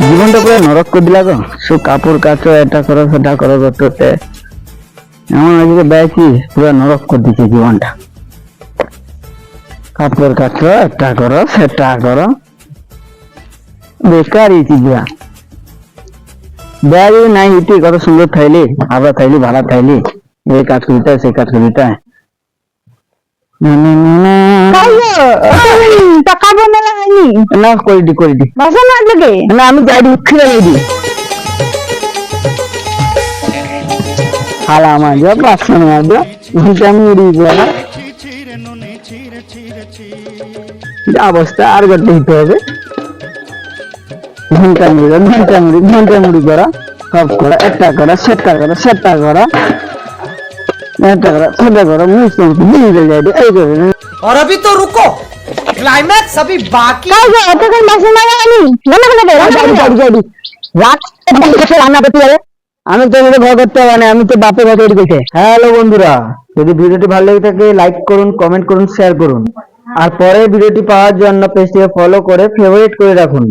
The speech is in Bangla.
জীবনটা পুরো নরক করে দিলা গো। সব কাপড় কাচো, এটা করো সেটা করো করতে এমন আজকে বেশি পুরো নরক করে দিচ্ছে জীবনটা। কাপড় কাচো, এটা করো সেটা করো, বেকারই চিজরা। ব্যাগ নাই ইতি কত সুন্দর থাইলি, আবার থাইলি ভাড়া থাইলি, এই কাজ করিতে সেই কাজ করিতে টাকা বন্ধ হয়নি না করে দি বাসন লাগবে না আমি যাই উঠিয়ে দি হালা আমার যা পাঁচশো মারবে ঘন্টা আমি উড়িয়ে দেবো অবস্থা আর করতে দিতে হবে। ঘন্টা মুড়ি করা, সব করা, একটা করা, সেটা করা, সেটা করা, এটা করা, সেটা করা, মুসলিম দিয়ে যায় এই করে। और अभी तो रुको, क्लाइमैक्स अभी बाकी। এতক্ষণ বাসন মাজা হয়নি মনে করে দে রান্না করতে হবে। আমি তো ভয় করতে হবে না, আমি তো বাপে ভয় তৈরি করছে। হ্যালো বন্ধুরা, যদি ভিডিওটি ভালো লেগে থাকে লাইক করুন, কমেন্ট করুন, শেয়ার করুন, আর পরে ভিডিওটি পাওয়ার জন্য পেজটিকে ফলো করে ফেভারিট করে রাখুন।